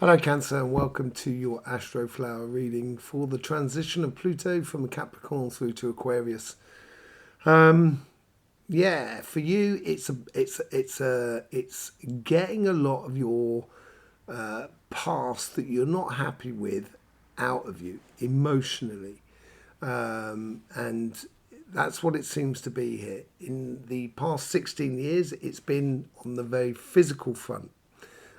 Hello Cancer and welcome to your Astroflower reading for the transition of Pluto from Capricorn through to Aquarius. Yeah, for you it's getting a lot of your past that you're not happy with out of you emotionally. And that's what it seems to be here. In the past 16 years, it's been on the very physical front.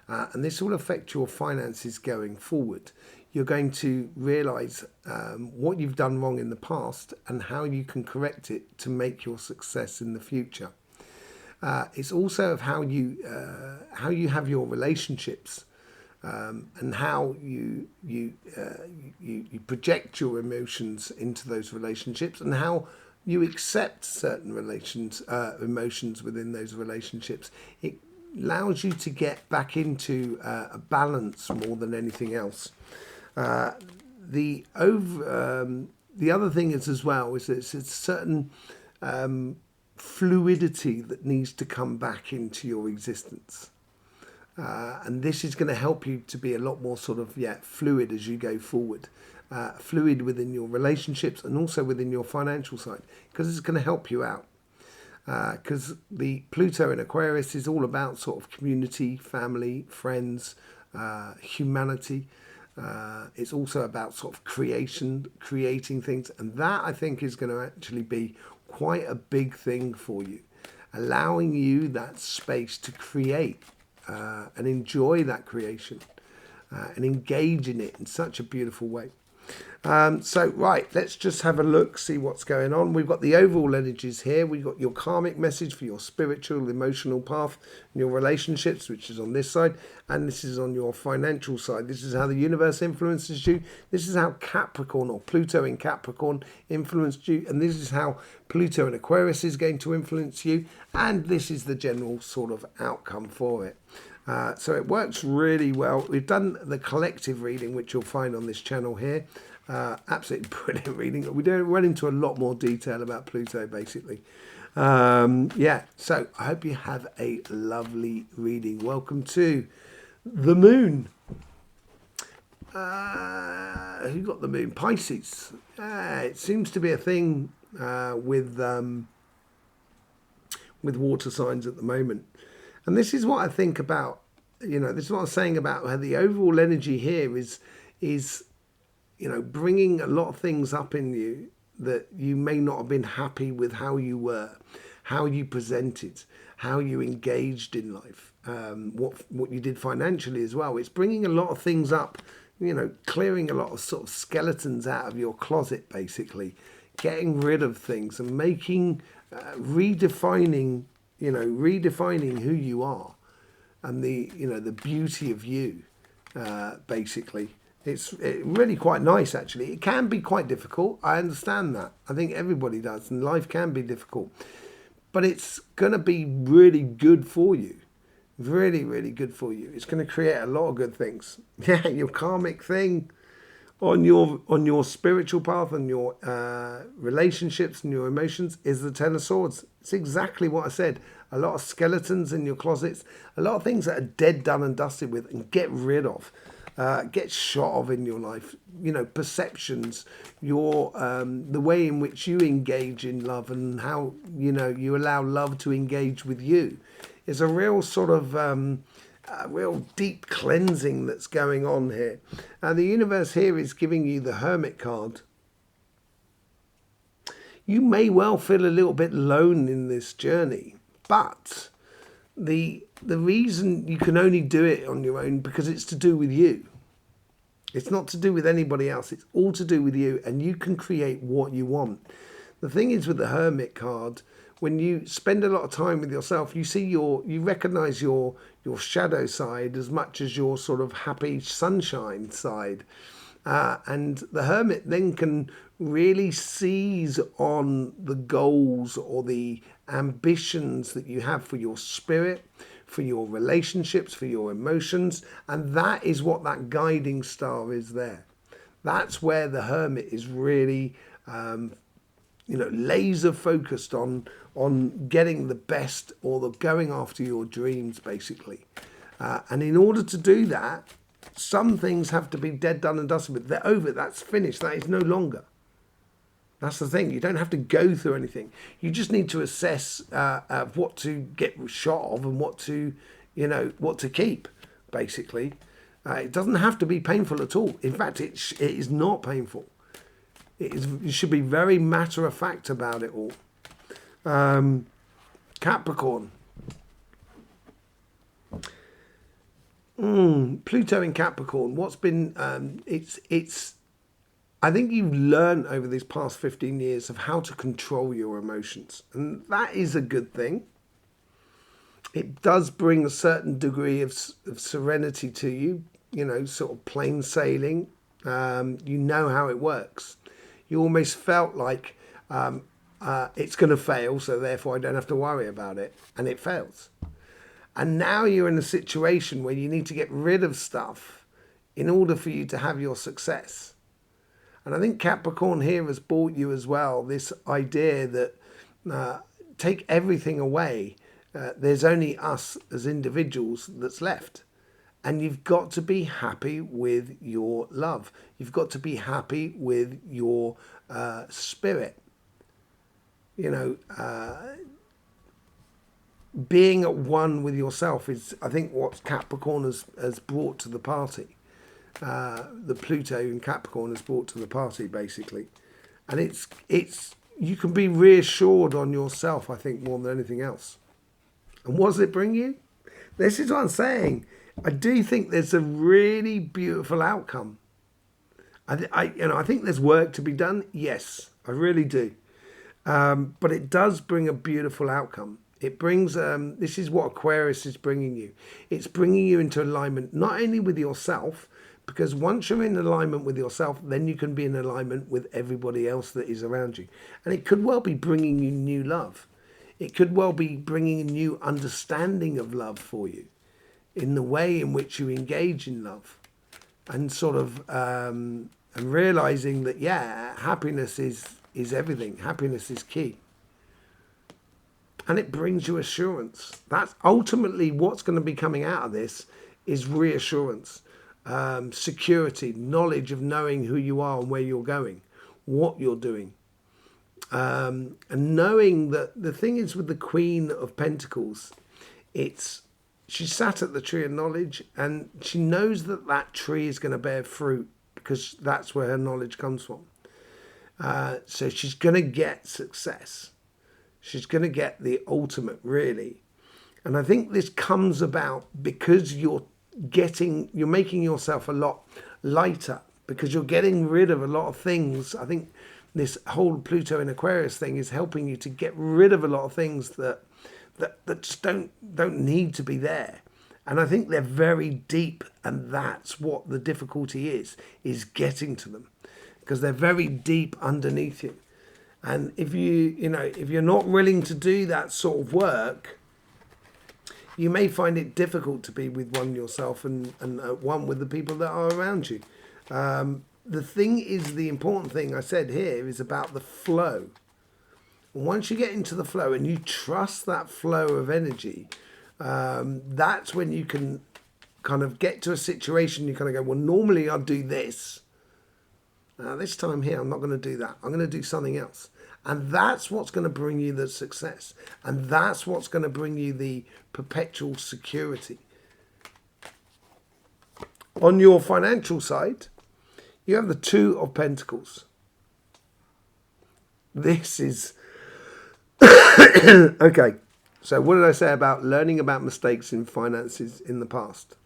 And this will affect your finances going forward. You're going to realize what you've done wrong in the past and how you can correct it to make your success in the future. It's also of how you have your relationships and how you project your emotions into those relationships and how you accept certain emotions within those relationships. It allows you to get back into a balance more than anything else. The other thing is as well is that it's a certain fluidity that needs to come back into your existence. And this is going to help you to be a lot more sort of fluid as you go forward. Fluid within your relationships and also within your financial side, because it's going to help you out. Because the Pluto in Aquarius is all about sort of community, family, friends, humanity. It's also about sort of creating things. And that, I think, is going to actually be quite a big thing for you, allowing you that space to create and enjoy that creation and engage in it in such a beautiful way. Right, let's just have a look, see what's going on. We've got the overall energies here. We've got your karmic message for your spiritual, emotional path, and your relationships, which is on this side, and this is on your financial side. This is how the universe influences you. This is how Capricorn or Pluto in Capricorn influenced you, and this is how Pluto in Aquarius is going to influence you, and this is the general sort of outcome for it. So it works really well. We've done the collective reading, which you'll find on this channel here. Absolutely brilliant reading. We don't run into a lot more detail about Pluto, basically. So I hope you have a lovely reading. Welcome to the moon. Who got the moon? Pisces. It seems to be a thing with water signs at the moment. And this is what I think about, this is what I'm saying about how the overall energy here is, bringing a lot of things up in you that you may not have been happy with how you were, how you presented, how you engaged in life, what you did financially as well. It's bringing a lot of things up, clearing a lot of sort of skeletons out of your closet, basically, getting rid of things and making, redefining who you are and the beauty of you, basically. It's really quite nice, actually. It can be quite difficult. I understand that. I think everybody does, and life can be difficult. But it's going to be really good for you. Really, really good for you. It's going to create a lot of good things. Yeah, your karmic thing on your spiritual path and your relationships and your emotions is the Ten of Swords. It's exactly what I said. A lot of skeletons in your closets, a lot of things that are dead, done and dusted with, and get rid of. Get shot of in your life, perceptions, your the way in which you engage in love and how you allow love to engage with you is a real sort of a real deep cleansing that's going on here. The universe here is giving you the Hermit card. You may well feel a little bit alone in this journey, but the reason you can only do it on your own because it's to do with you. It's not to do with anybody else. It's all to do with you, and you can create what you want. The thing is with the Hermit card, when you spend a lot of time with yourself, you recognize your shadow side as much as your sort of happy sunshine side. And the Hermit then can really seize on the goals or the ambitions that you have for your spirit, for your relationships, for your emotions. And that is what that guiding star is there. That's where the Hermit is really, laser focused on getting the best or going after your dreams, basically. And in order to do that, Some things have to be dead, done and dusted with. They're over. That's finished. That is no longer. That's the thing. You don't have to go through anything. You just need to assess what to get shot of and what to, what to keep, basically. It doesn't have to be painful at all. In fact, it is not painful. You should be very matter of fact about it all. Capricorn. Pluto in Capricorn. What's been? I think you've learned over these past 15 years of how to control your emotions, and that is a good thing. It does bring a certain degree of serenity to you. Sort of plain sailing. You know how it works. You almost felt like it's going to fail, so therefore I don't have to worry about it, and it fails. And now you're in a situation where you need to get rid of stuff in order for you to have your success. And I think Capricorn here has brought you as well this idea that take everything away. There's only us as individuals that's left. And you've got to be happy with your love. You've got to be happy with your spirit. Being at one with yourself is, I think, what Capricorn has brought to the party. The Pluto in Capricorn has brought to the party, basically. And it's you can be reassured on yourself, I think, more than anything else. And what does it bring you? This is what I'm saying. I do think there's a really beautiful outcome. I think there's work to be done. Yes, I really do. But it does bring a beautiful outcome. It brings, this is what Aquarius is bringing you. It's bringing you into alignment, not only with yourself, because once you're in alignment with yourself, then you can be in alignment with everybody else that is around you. And it could well be bringing you new love. It could well be bringing a new understanding of love for you in the way in which you engage in love. And sort of, and realizing that, happiness is everything. Happiness is key. And it brings you assurance. That's ultimately what's going to be coming out of this is reassurance, security, knowledge of knowing who you are and where you're going, what you're doing. And knowing that the thing is with the Queen of Pentacles, she sat at the tree of knowledge and she knows that tree is going to bear fruit because that's where her knowledge comes from. So she's going to get success. She's going to get the ultimate, really. And I think this comes about because you're making yourself a lot lighter, because you're getting rid of a lot of things. I think this whole Pluto in Aquarius thing is helping you to get rid of a lot of things that just don't need to be there. And I think they're very deep, and that's what the difficulty is getting to them, because they're very deep underneath you. And if you're not willing to do that sort of work, you may find it difficult to be with one yourself and one with the people that are around you. The thing is, the important thing I said here is about the flow. Once you get into the flow and you trust that flow of energy, that's when you can kind of get to a situation you kind of go, well, normally I'd do this. This time here, I'm not going to do that. I'm going to do something else. And that's what's going to bring you the success. And that's what's going to bring you the perpetual security. On your financial side, you have the Two of Pentacles. This is... Okay, so what did I say about learning about mistakes in finances in the past?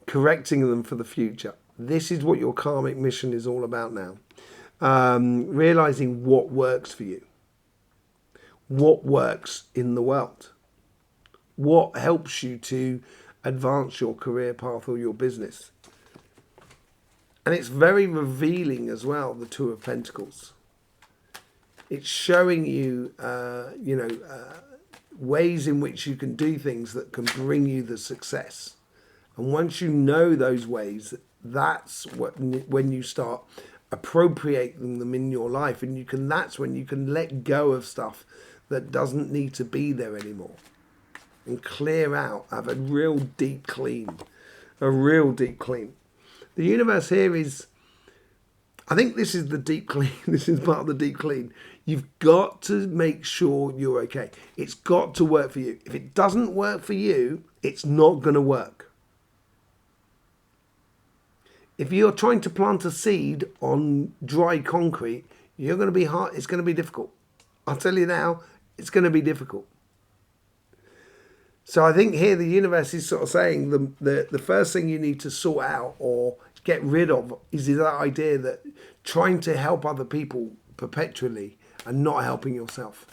Correcting them for the future. This is what your karmic mission is all about now. Realizing what works for you. What works in the world. What helps you to advance your career path or your business. And it's very revealing as well, the Two of Pentacles. It's showing you, ways in which you can do things that can bring you the success. And once you know those ways, that's when you start appropriating them in your life, and that's when you can let go of stuff that doesn't need to be there anymore, and clear out, have a real deep clean. A real deep clean. The universe here is, I think this is the deep clean. This is part of the deep clean. You've got to make sure you're okay. It's got to work for you. If it doesn't work for you, it's not going to work. If you're trying to plant a seed on dry concrete, you're going to be hard. It's going to be difficult. I'll tell you now, it's going to be difficult. So I think here the universe is sort of saying the first thing you need to sort out or get rid of is that idea that trying to help other people perpetually and not helping yourself.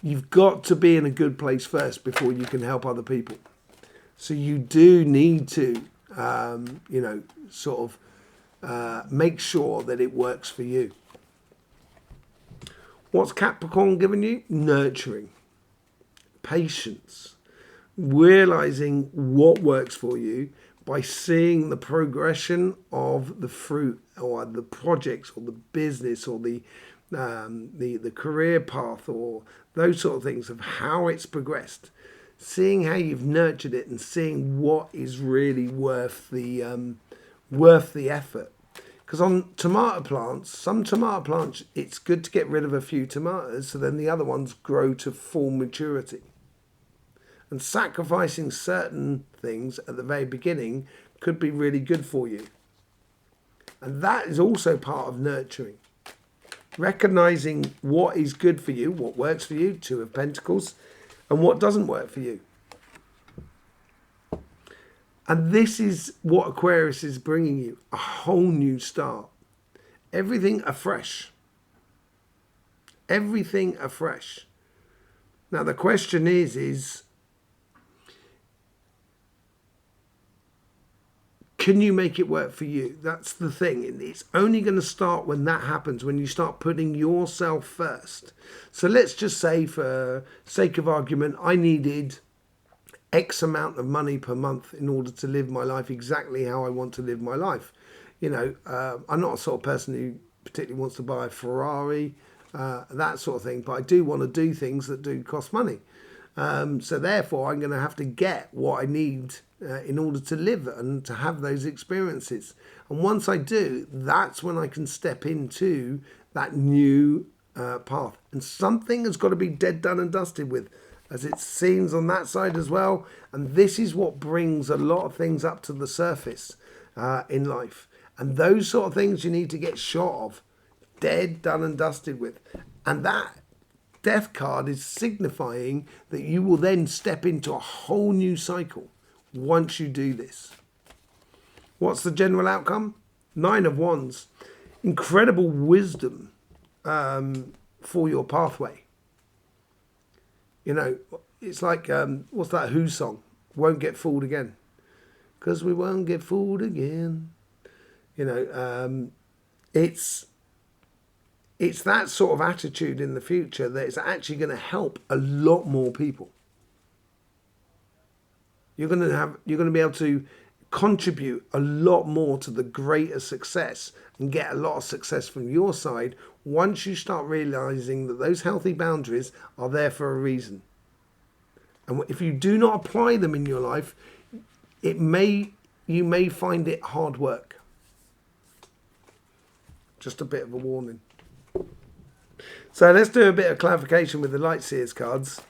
You've got to be in a good place first before you can help other people. So you do need to, make sure that it works for you. What's Capricorn giving you? Nurturing, patience, realizing what works for you by seeing the progression of the fruit or the projects or the business or the career path or those sort of things of how it's progressed, seeing how you've nurtured it and seeing what is really worth the effort. Because on tomato plants, some tomato plants, it's good to get rid of a few tomatoes so then the other ones grow to full maturity. And sacrificing certain things at the very beginning could be really good for you. And that is also part of nurturing. Recognizing what is good for you, what works for you, Two of Pentacles, and what doesn't work for you. And this is what Aquarius is bringing you, a whole new start. Everything afresh. Everything afresh. Now the question is, can you make it work for you? That's the thing. It's only going to start when that happens, when you start putting yourself first. So let's just say, for sake of argument, I needed X amount of money per month in order to live my life exactly how I want to live my life. I'm not a sort of person who particularly wants to buy a Ferrari, that sort of thing, but I do want to do things that do cost money. So therefore, I'm going to have to get what I need in order to live and to have those experiences. And once I do, that's when I can step into that new path. And something has got to be dead, done and dusted with, as it seems on that side as well. And this is what brings a lot of things up to the surface in life. And those sort of things you need to get shot of, dead, done and dusted with. And that Death card is signifying that you will then step into a whole new cycle once you do this. What's the general outcome? 9 of Wands. Incredible wisdom for your pathway. It's like, what's that Who song? Won't get fooled again. Because we won't get fooled again. It's that sort of attitude in the future that is actually going to help a lot more people. You're going to be able to contribute a lot more to the greater success and get a lot of success from your side once you start realizing that those healthy boundaries are there for a reason. And if you do not apply them in your life, you may find it hard work. Just a bit of a warning. So let's do a bit of clarification with the Light Seers cards.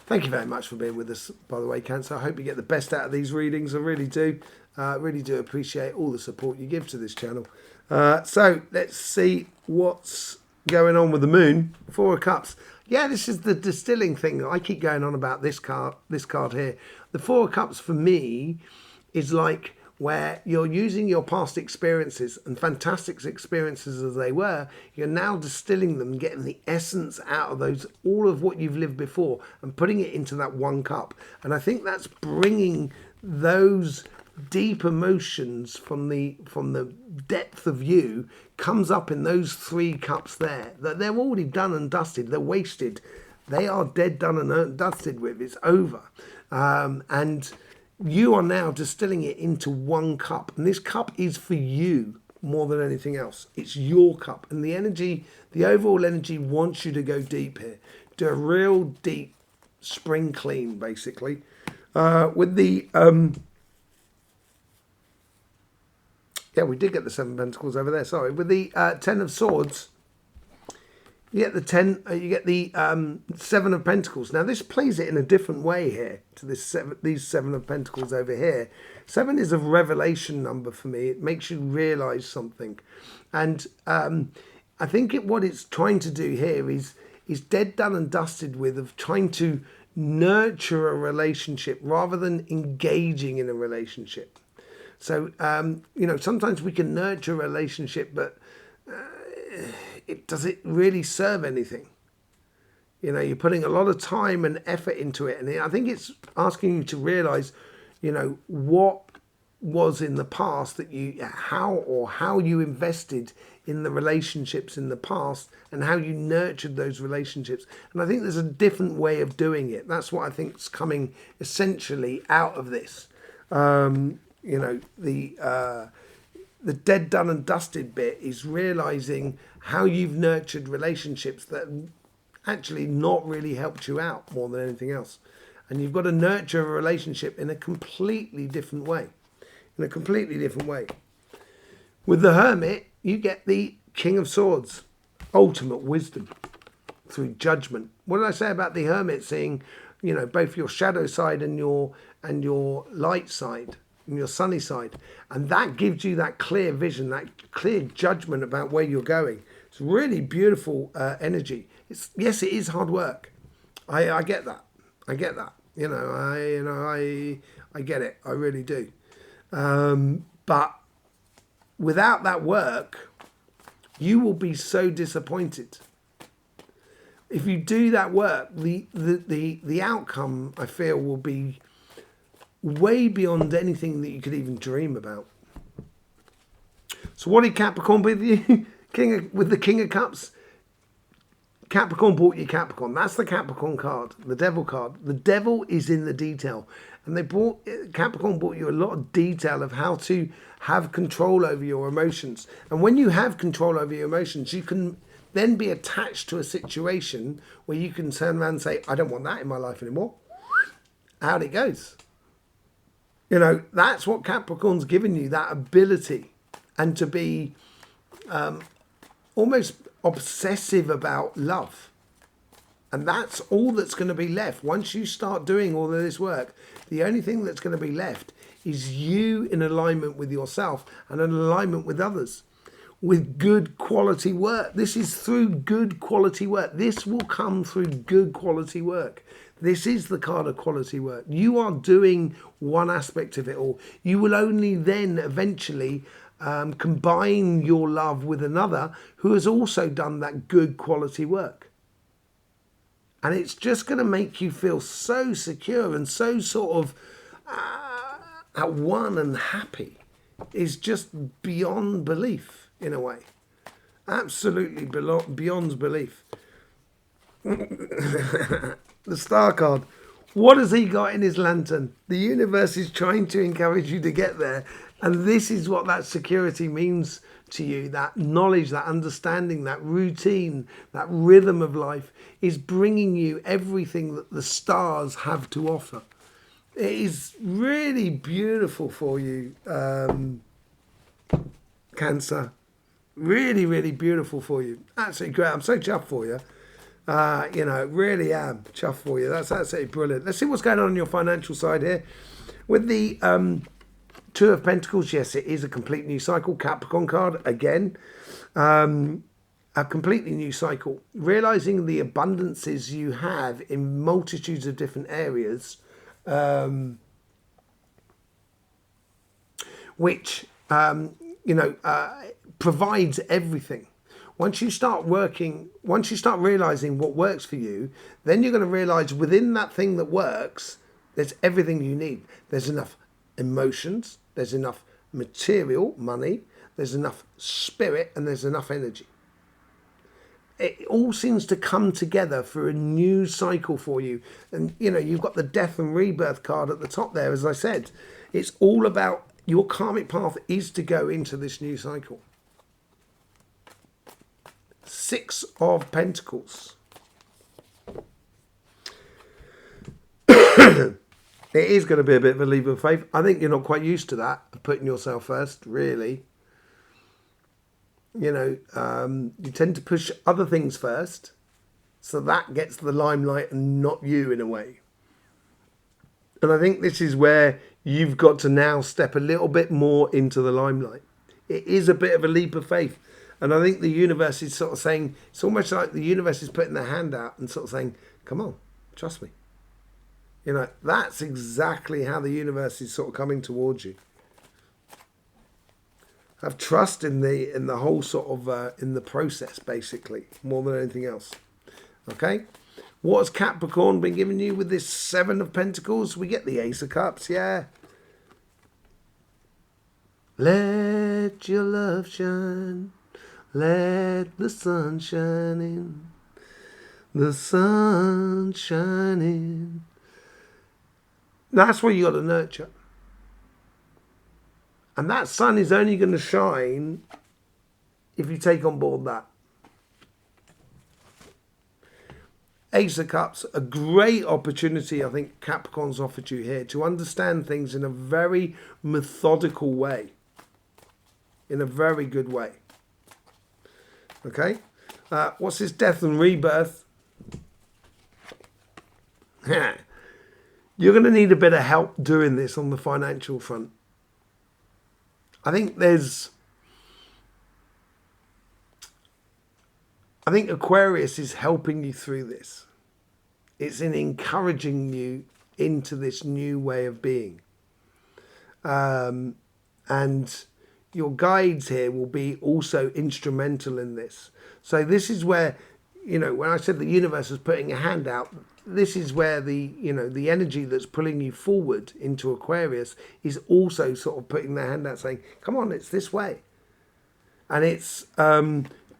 Thank you very much for being with us, by the way, Cancer. I hope you get the best out of these readings. I really do. Really do appreciate all the support you give to this channel. So let's see what's going on with the Moon. 4 of Cups. Yeah, this is the distilling thing. I keep going on about this card here. The 4 of Cups for me is like where you're using your past experiences, and fantastic experiences as they were, you're now distilling them, getting the essence out of those, all of what you've lived before, and putting it into that one cup. And I think that's bringing those deep emotions from the depth of you comes up in those 3 cups there. That they're already done and dusted. They're wasted. They are dead, done and dusted with. It's over. And you are now distilling it into one cup. And this cup is for you more than anything else. It's your cup. And the energy, the overall energy wants you to go deep here. Do a real deep spring clean, basically. With the yeah, we did get the Seven of Pentacles over there. Sorry, with the Ten of Swords, you get the you get the Seven of Pentacles. Now this plays it in a different way here to these Seven of Pentacles over here. Seven is a revelation number for me. It makes you realize something, and I think what it's trying to do here is dead, done, and dusted with of trying to nurture a relationship rather than engaging in a relationship. So, you know, sometimes we can nurture a relationship, but does it really serve anything? You know, you're putting a lot of time and effort into it. And I think it's asking you to realize, you know, what was in the past that how you invested in the relationships in the past and how you nurtured those relationships. And I think there's a different way of doing it. That's what I think is coming essentially out of this. You know, the dead, done and dusted bit is realizing how you've nurtured relationships that actually not really helped you out more than anything else. And you've got to nurture a relationship in a completely different way. In a completely different way. With the Hermit, you get the King of Swords, ultimate wisdom through judgment. What did I say about the Hermit seeing, you know, both your shadow side and your light side? And your sunny side, and that gives you that clear vision, that clear judgment about where you're going. It's really beautiful energy. Yes, it is hard work. I get that. I get that. I get it. I really do. But without that work, you will be so disappointed. If you do that work, the outcome, I feel, will be way beyond anything that you could even dream about. So what did Capricorn with you? With the King of Cups? Capricorn brought you Capricorn. That's the Capricorn card, the Devil card. The Devil is in the detail. And Capricorn brought you a lot of detail of how to have control over your emotions. And when you have control over your emotions, you can then be attached to a situation where you can turn around and say, I don't want that in my life anymore. Out it goes. You know, that's what Capricorn's given you, that ability, and to be almost obsessive about love. And that's all that's going to be left. Once you start doing all of this work, the only thing that's going to be left is you in alignment with yourself and in alignment with others, with good quality work. This is through good quality work. This will come through good quality work. This is the card of quality work. You are doing one aspect of it all. You will only then eventually combine your love with another who has also done that good quality work. And it's just going to make you feel so secure and so sort of at one and happy. It's just beyond belief in a way. Absolutely beyond belief. The Star card. What has he got in his lantern? The universe is trying to encourage you to get there. And this is what that security means to you. That knowledge, that understanding, that routine, that rhythm of life is bringing you everything that the stars have to offer. It is really beautiful for you, Cancer. Really, really beautiful for you. Absolutely great. I'm so chuffed for you. You know, really am chuffed for you. That's absolutely brilliant. Let's see what's going on your financial side here. With the Two of Pentacles, yes, it is a complete new cycle. Capricorn card, again. A completely new cycle. Realising the abundances you have in multitudes of different areas, which, provides everything. Once you start realising what works for you, then you're going to realise within that thing that works, there's everything you need. There's enough emotions, there's enough material, money, there's enough spirit, and there's enough energy. It all seems to come together for a new cycle for you. And, you know, you've got the Death and Rebirth card at the top there, as I said. It's all about your karmic path is to go into this new cycle. Six of Pentacles. It is going to be a bit of a leap of faith. I think you're not quite used to that, putting yourself first, really. You know, you tend to push other things first, so that gets the limelight and not you, in a way. And I think this is where you've got to now step a little bit more into the limelight. It is a bit of a leap of faith. And I think the universe is sort of saying, it's almost like the universe is putting their hand out and sort of saying, come on, trust me. You know, that's exactly how the universe is sort of coming towards you. Have trust in the whole sort of, in the process, basically, more than anything else. Okay? What has Capricorn been giving you with this Seven of Pentacles? We get the Ace of Cups, yeah. Let your love shine. Let the sun shine in. The sun shining. That's what you got to nurture. And that sun is only going to shine if you take on board that. Ace of Cups, a great opportunity I think Capricorn's offered you here to understand things in a very methodical way. In a very good way. Okay? What's this death and rebirth? You're going to need a bit of help doing this on the financial front. I think Aquarius is helping you through this. It's in encouraging you into this new way of being. And your guides here will be also instrumental in this. So this is where, you know, when I said the universe is putting a hand out, this is where the, you know, the energy that's pulling you forward into Aquarius is also sort of putting their hand out saying, come on, it's this way. And it's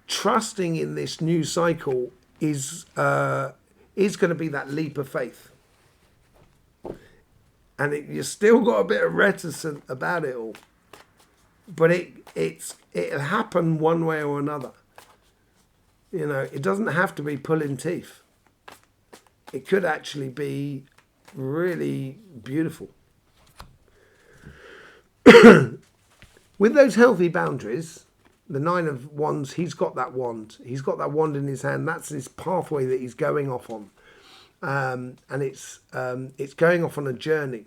trusting in this new cycle is going to be that leap of faith. And you've still got a bit of reticence about it all. But it'll happen one way or another. You know, it doesn't have to be pulling teeth. It could actually be really beautiful. With those healthy boundaries, the Nine of Wands, he's got that wand. He's got that wand in his hand. That's his pathway that he's going off on. And it's going off on a journey.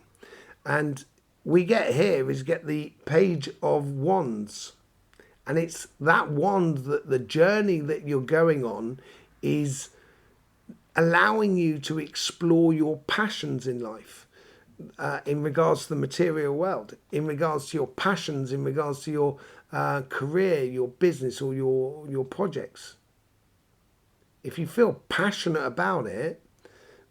And we get the Page of Wands. And it's that wand, that the journey that you're going on is allowing you to explore your passions in life, in regards to the material world, in regards to your passions, in regards to your career, your business, or your projects. If you feel passionate about it,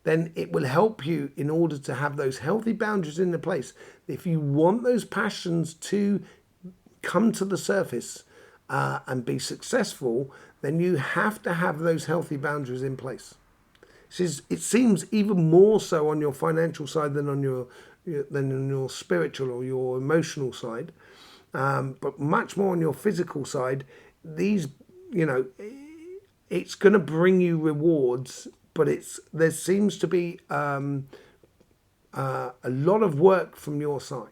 then it will help you in order to have those healthy boundaries in the place. If you want those passions to come to the surface and be successful, then you have to have those healthy boundaries in place. It seems even more so on your financial side than on your spiritual or your emotional side, but much more on your physical side. These, you know, it's going to bring you rewards, but there seems to be a lot of work from your side.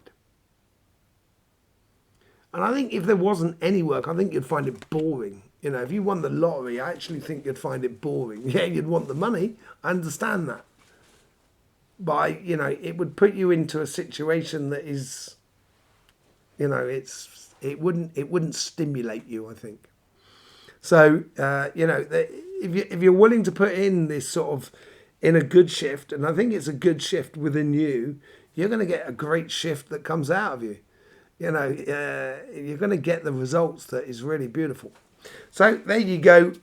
And I think if there wasn't any work, I think you'd find it boring. You know, if you won the lottery, I actually think you'd find it boring. Yeah, you'd want the money. I understand that. But, you know, it would put you into a situation that is, you know, it wouldn't stimulate you, I think. So, you know, if you're willing to put in this sort of, in a good shift, and I think it's a good shift within you, you're going to get a great shift that comes out of you. You know, you're going to get the results that is really beautiful. So there you go,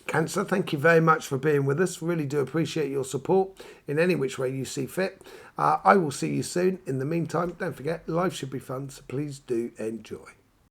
Cancer. Thank you very much for being with us. Really do appreciate your support in any which way you see fit. I will see you soon. In the meantime, don't forget, life should be fun, so please do enjoy.